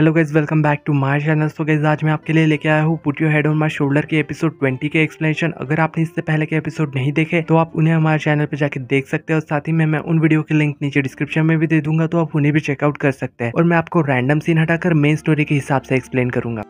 Hello guys, welcome back to my channel. So guys, आज मैं आपके लिए लेके आया हूँ put your head on my shoulder के एपिसोड 20 के एक्सप्लेनेशन। अगर आपने इससे पहले के एपिसोड नहीं देखे तो आप उन्हें हमारे चैनल पे जाके देख सकते हैं और साथ ही में मैं उन वीडियो के लिंक नीचे डिस्क्रिप्शन में भी दे दूंगा, तो आप उन्हें भी चेकआउट कर सकते हैं। और मैं आपको रैंडम सीन हटाकर मेन स्टोरी के हिसाब से एक्सप्लेन करूंगा।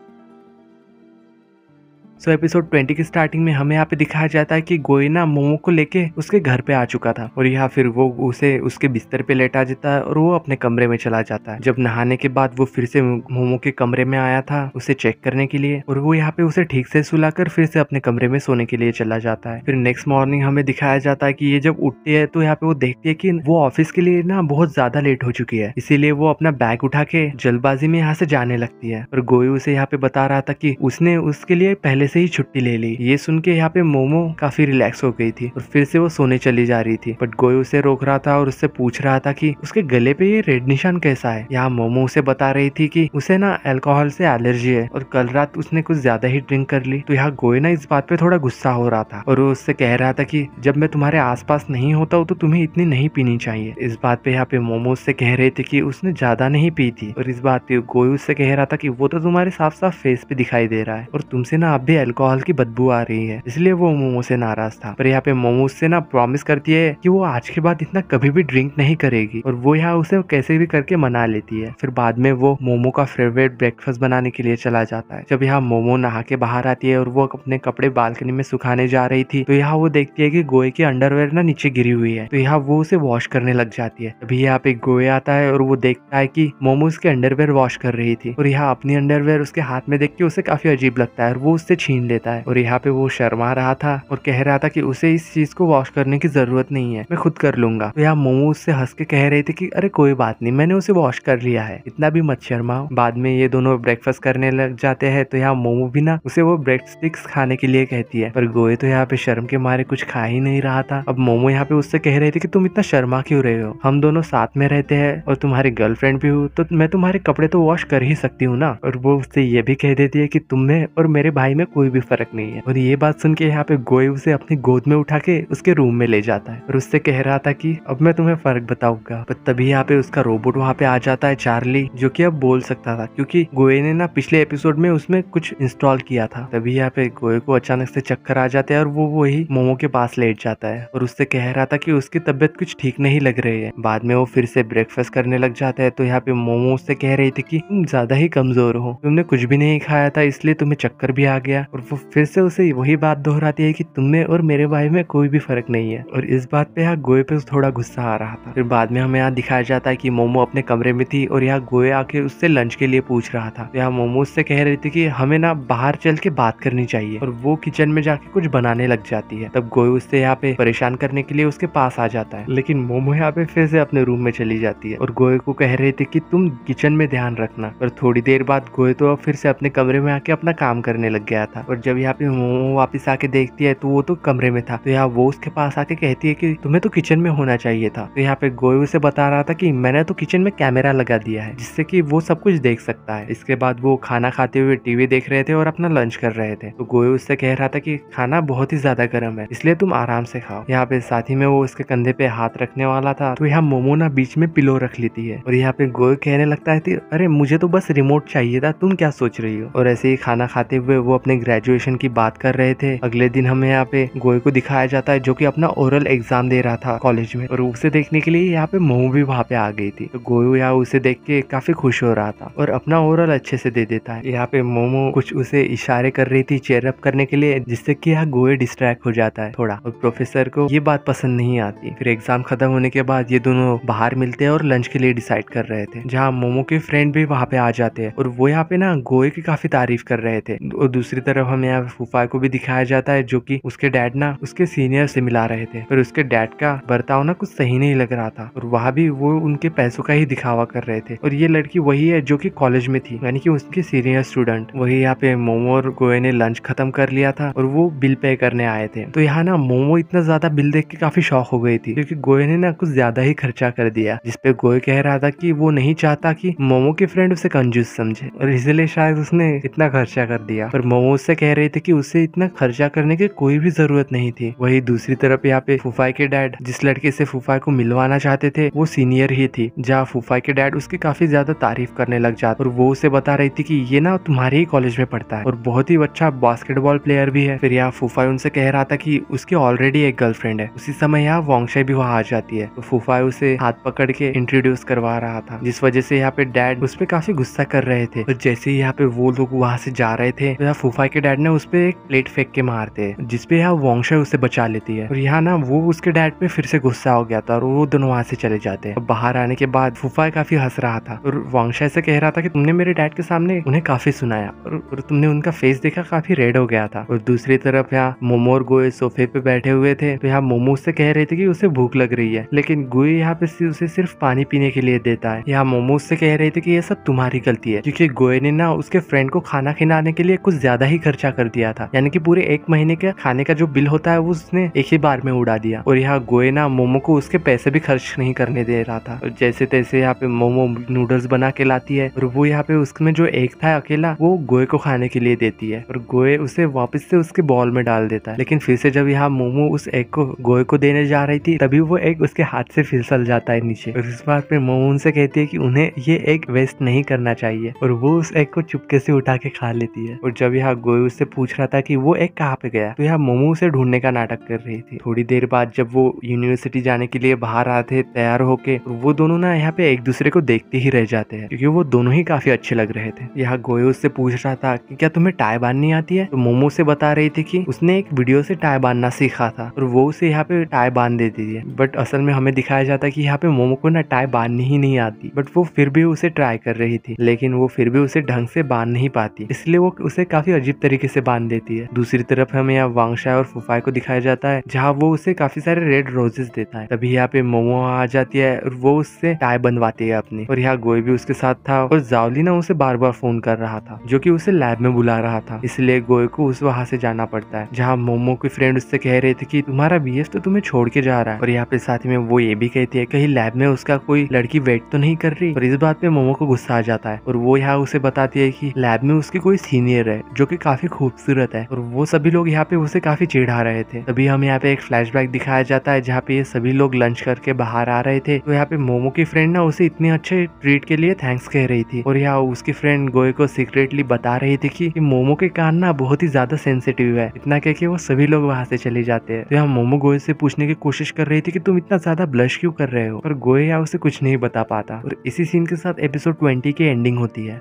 सो एपिसोड 20 की स्टार्टिंग में हमें यहाँ पे दिखाया जाता है कि गोई ना मोमो को लेके उसके घर पे आ चुका था और यहाँ फिर वो उसे उसके बिस्तर पे लेटा देता है और वो अपने कमरे में चला जाता है। जब नहाने के बाद वो फिर से मोमो के कमरे में आया था उसे चेक करने के लिए, और वो यहाँ पे उसे ठीक से सुलाकर फिर से अपने कमरे में सोने के लिए चला जाता है। फिर नेक्स्ट मॉर्निंग हमें दिखाया जाता है कि ये जब उठती है तो यहाँ पे वो देखती है कि वो ऑफिस के लिए ना बहुत ज्यादा लेट हो चुकी है, इसीलिए वो अपना बैग उठा के जल्दबाजी में यहाँ से जाने लगती है। और गोई उसे यहाँ पे बता रहा था कि उसने उसके लिए पहले से ही छुट्टी ले ली। ये सुन के यहाँ पे मोमो काफी रिलैक्स हो गई थी और फिर से वो सोने चली जा रही थी, बट गोई उसे रोक रहा था और उससे पूछ रहा था कि उसके गले पे ये रेड निशान कैसा है। यहाँ मोमो उसे बता रही थी कि उसे ना अल्कोहल से एलर्जी है और कल रात उसने कुछ ज्यादा ही ड्रिंक कर ली। तो यहाँ गोई ना इस बात पे थोड़ा गुस्सा हो रहा था और वो उससे कह रहा था कि जब मैं तुम्हारे आसपास नहीं होता हूँ तो तुम्हें इतनी नहीं पीनी चाहिए। इस बात पे यहाँ पे मोमो उससे कह रहे थे कि उसने ज्यादा नहीं पी थी, और इस बात पे गोई उससे कह रहा था कि वो तो तुम्हारे साफ साफ फेस पे दिखाई दे रहा है और तुमसे ना अब भी अल्कोहल की बदबू आ रही है, इसलिए वो मोमो से नाराज था। पर यहाँ पे मोमो उससे ना प्रॉमिस करती है कि वो आज के बाद इतना कभी भी ड्रिंक नहीं करेगी और वो यहाँ उसे कैसे भी करके मना लेती है। फिर बाद में वो मोमो का फेवरेट ब्रेकफास्ट बनाने के लिए चला जाता है। जब यहाँ मोमो नहा के बाहर आती है और वो अपने कपड़े बालकनी में सुखाने जा रही थी तो यहाँ वो देखती है कि गोए की अंडरवेयर ना नीचे गिरी हुई है, तो यहाँ वो उसे वॉश करने लग जाती है। अभी यहाँ पे गोए आता है और वो देखता है कि मोमो उसके अंडरवेयर वॉश कर रही थी और यहाँ अपनी अंडरवेयर उसके हाथ में देख के उसे काफी अजीब लगता है और वो उससे छीन लेता है। और यहाँ पे वो शर्मा रहा था और कह रहा था कि उसे इस चीज को वॉश करने की जरूरत नहीं है, मैं खुद कर लूंगा। तो यहाँ मोमो उससे हंस के कह रही थी कि अरे कोई बात नहीं, मैंने उसे वॉश कर लिया है, इतना भी मत शर्माओ। बाद में ये दोनों ब्रेकफास्ट करने लग जाते हैं तो यहाँ मोमो भी ना उसे वो ब्रेड स्टिक्स खाने के लिए कहती है, पर गोए तो यहाँ पे शर्म के मारे कुछ खा ही नहीं रहा था। अब मोमो यहाँ पे उससे कह रहे थे कि तुम इतना शर्मा क्यों रहे हो, हम दोनों साथ में रहते हैं और तुम्हारी गर्लफ्रेंड भी हूँ, तो मैं तुम्हारे कपड़े तो वॉश कर ही सकती हूँ ना। और वो उससे ये भी कह देती है कि तुम में और मेरे भाई में कोई भी फर्क नहीं है। और ये बात सुन के यहाँ पे गोए उसे अपनी गोद में उठा के उसके रूम में ले जाता है और उससे कह रहा था कि अब मैं तुम्हें फर्क बताऊंगा। पर तभी यहाँ पे उसका रोबोट वहाँ पे आ जाता है, चार्ली, जो कि अब बोल सकता था क्योंकि गोए ने ना पिछले एपिसोड में उसमें कुछ इंस्टॉल किया था। तभी यहाँ पे गोए को अचानक से चक्कर आ जाते हैं और वो वही मोमो के पास लेट जाता है और उससे कह रहा था कि उसकी तबीयत कुछ ठीक नहीं लग रही है। बाद में वो फिर से ब्रेकफास्ट करने लग जाता है तो यहाँ पे मोमो उससे कह रही थी कि तुम ज्यादा ही कमजोर हो, तुमने कुछ भी नहीं खाया था इसलिए तुम्हें चक्कर भी आ गया। और वो फिर से उसे वही बात दोहराती है कि तुम्हें और मेरे भाई में कोई भी फर्क नहीं है। और इस बात पे यहाँ गोए पे थोड़ा गुस्सा आ रहा था। फिर बाद में हमें यहाँ दिखाया जाता है कि मोमो अपने कमरे में थी और यहाँ गोए आके उससे लंच के लिए पूछ रहा था। तो यहाँ मोमो उससे कह रही थी कि हमें ना बाहर चल के बात करनी चाहिए, और वो किचन में जाके कुछ बनाने लग जाती है। तब गोए उससे यहाँ पे परेशान करने के लिए उसके पास आ जाता है, लेकिन मोमो यहाँ पे फिर से अपने रूम में चली जाती है और गोए को कह रही थी कि तुम किचन में ध्यान रखना। पर थोड़ी देर बाद गोए तो फिर से अपने कमरे में आके अपना काम करने लग गया था। और जब यहाँ पे मोमो वापस आके देखती है तो वो तो कमरे में था। तो यहाँ वो उसके पास आके कहती है कि तुम्हें तो किचन में होना चाहिए था। तो यहाँ पे गोए उसे बता रहा था कि मैंने तो किचन में कैमरा लगा दिया है जिससे कि वो सब कुछ देख सकता है। इसके बाद वो खाना खाते हुए टीवी देख रहे थे और अपना लंच कर रहे थे। तो गोए उससे कह रहा था कि खाना बहुत ही ज्यादा गर्म है इसलिए तुम आराम से खाओ। यहाँ पे साथ ही में वो उसके कंधे पे हाथ रखने वाला था तो यहाँ मोमो ना बीच में पिलो रख लेती है और यहाँ पे गोए कहने लगता है कि अरे मुझे तो बस रिमोट चाहिए था, तुम क्या सोच रही हो। और ऐसे ही खाना खाते हुए वो अपने ग्रेजुएशन की बात कर रहे थे। अगले दिन हमें यहाँ पे गोए को दिखाया जाता है जो कि अपना ओरल एग्जाम दे रहा था कॉलेज में, और उसे देखने के लिए यहाँ पे मोमो भी वहाँ पे आ गई थी। तो गोए यहाँ उसे देख के काफी खुश हो रहा था और अपना ओरल अच्छे से दे देता है। यहाँ पे मोमो कुछ उसे इशारे कर रही थी चेयर अप करने के लिए, जिससे कि यहाँ गोए डिस्ट्रैक्ट हो जाता है थोड़ा, और प्रोफेसर को ये बात पसंद नहीं आती। फिर एग्जाम खत्म होने के बाद ये दोनों बाहर मिलते हैं और लंच के लिए डिसाइड कर रहे थे, जहाँ मोमो के फ्रेंड भी वहाँ पे आ जाते हैं और वो यहाँ पे ना गोए की काफी तारीफ कर रहे थे। और दूसरी तरफ हमें यहाँ फूफा को भी दिखाया जाता है जो कि उसके डैड ना उसके सीनियर से मिला रहे थे, पर उसके डैड का बर्ताव ना कुछ सही नहीं लग रहा था और वहाँ भी वो उनके पैसों का ही दिखावा कर रहे थे। और ये लड़की वही है जो कि कॉलेज में थी, यानी कि उसके सीनियर स्टूडेंट। वही यहाँ पे मोमो और गोए ने लंच खत्म कर लिया था और वो बिल पे करने आए थे। तो यहाँ ना मोमो इतना ज्यादा बिल देख के काफी शॉक हो गई थी क्योंकि गोए ने ना कुछ ज्यादा ही खर्चा कर दिया, जिसपे गोए कह रहा था कि वो नहीं चाहता कि मोमो के फ्रेंड उसे कंजूस समझे और इसलिए शायद उसने इतना खर्चा कर दिया। पर मोमो उससे कह रहे थे कि उसे इतना खर्चा करने की कोई भी जरूरत नहीं थी। वही दूसरी तरफ यहाँ पे फूफाई के डैड जिस लड़के से फूफाई को मिलवाना चाहते थे वो सीनियर ही थी, जहाँ फूफाई के डैड उसकी काफी ज्यादा तारीफ करने लग जाते और वो उसे बता रही थी कि ये ना तुम्हारे ही कॉलेज में पढ़ता है और बहुत ही अच्छा बास्केटबॉल प्लेयर भी है। फिर यहाँ फूफाई उनसे कह रहा था कि उसकी ऑलरेडी एक गर्लफ्रेंड है। उसी समय यहाँ वांगशाई भी वहाँ आ जाती है तो फूफाई उसे हाथ पकड़ के इंट्रोड्यूस करवा रहा था, जिस वजह से यहाँ पे डैड उस पे काफी गुस्सा कर रहे थे। और जैसे ही यहाँ पे वो लोग वहाँ से जा रहे थे तो यहाँ फूफाई के डैड ने उस पे एक प्लेट फेंक के मारते हैं, जिसपे यहाँ वांगशाई उसे बचा लेती है। और यहाँ ना वो उसके डैड पे फिर से गुस्सा हो गया था और वो दोनों वहाँ से चले जाते हैं। बाहर आने के बाद फूफाई काफी हंस रहा था और वांगशाई से कह रहा था कि तुमने मेरे डैड के सामने उन्हें काफी सुनाया और तुमने उनका फेस देखा, काफी रेड हो गया था। और दूसरी तरफ यहाँ मोमो और गोए सोफे पे बैठे हुए थे तो यहाँ मोमो उससे कह रहे थे कि उसे भूख लग रही है, लेकिन गोए यहाँ पे उसे सिर्फ पानी पीने के लिए देता है। यहाँ मोमो उससे कह रहे थे कि ये सब तुम्हारी गलती है, क्योंकि गोए ने ना उसके फ्रेंड को खाना खिलाने के लिए कुछ ज्यादा ही खर्चा कर दिया था, यानी कि पूरे 1 महीने के खाने का जो बिल होता है वो उसने एक ही बार में उड़ा दिया। और यहाँ गोए ना मोमो को उसके पैसे भी खर्च नहीं करने दे रहा था। और जैसे तैसे यहाँ पे मोमो नूडल्स बना के लाती है और वो यहाँ पे उसमें जो एक था अकेला वो गोए को खाने के लिए देती है और गोए उसे वापस से उसके बॉल में डाल देता है। लेकिन फिर से जब यहाँ मोमो उस एग को गोए को देने जा रही थी तभी वो एग उसके हाथ से फिसल जाता है नीचे। और इस बात पे मोमो उनसे कहती है कि उन्हें ये एग वेस्ट नहीं करना चाहिए और वो उस एग को चुपके से उठा के खा लेती है। और जब यहाँ गोए उससे पूछ रहा था कि वो एग कहाँ पे गया तो यहाँ मोमो उसे ढूंढने का नाटक कर रही थी। थोड़ी देर बाद जब वो यूनिवर्सिटी जाने के लिए बाहर आते तैयार होके वो दोनों ना यहाँ पे एक दूसरे को देखते ही रह जाते हैं, क्योंकि वो दोनों ही काफी अच्छे लग रहे थे। यहाँ गोए उससे पूछ रहा था कि क्या तुम्हें टाई बांधनी आती है, तो मोमो से बता रही थी कि उसने एक वीडियो से टाई बांधना सीखा था और वो उसे यहाँ पे टाई बांध देती है। बट असल में हमें दिखाया जाता है कि यहाँ पे मोमो को ना टाई बांधनी ही नहीं आती, बट वो फिर भी उसे ट्राई कर रही थी, लेकिन वो फिर भी उसे ढंग से बांध नहीं पाती, इसलिए वो उसे काफी अजीब तरीके से बांध देती है। दूसरी तरफ हमें यहाँ वांगशाई और फूफाई को दिखाया जाता है जहाँ वो उसे काफी सारे रेड रोजेस देता है। तभी यहाँ पे मोमो आ जाती है और वो उससे टाई बनवाती है अपनी। और यहाँ गोए भी उसके साथ था और जावली ना उसे बार बार फोन कर रहा था जो कि उसे लैब में बुला रहा था, इसलिए गोए को उस वहां से जाना पड़ता है, जहाँ मोमो की फ्रेंड उससे कह रहे थे कि तुम्हारा बीएफ तो तुम्हें छोड़ के जा रहा है। और यहाँ पे साथ में वो ये भी कहती है कहीं लैब में उसका कोई लड़की वेट तो नहीं कर रही। और इस बात पे मोमो को गुस्सा आ जाता है और वो यहाँ उसे बताती है कि लैब में उसकी कोई सीनियर है जो कि काफी खूबसूरत है और वो सभी लोग यहाँ पे उसे काफी चिढ़ा रहे थे। तभी हमें यहाँ पे एक फ्लैशबैक दिखाया जाता है जहाँ पे ये सभी लोग लंच करके बाहर आ रहे थे तो यहाँ पे मोमो की फ्रेंड ना उसे इतने अच्छे ट्रीट के लिए थैंक्स कह रही थी और यहाँ उसकी फ्रेंड गोए को सीक्रेटली बता रही थी कि मोमो के कान ना बहुत ही ज्यादा सेंसिटिव है। इतना कह के वो सभी लोग वहां से चले जाते हैं। तो यहाँ मोमो गोए से पूछने की कोशिश कर रही थी कि तुम इतना ज्यादा ब्लश क्यों कर रहे हो, पर गोए यहाँ उसे कुछ नहीं बता पाता और इसी सीन के साथ एपिसोड 20 की एंडिंग होती है।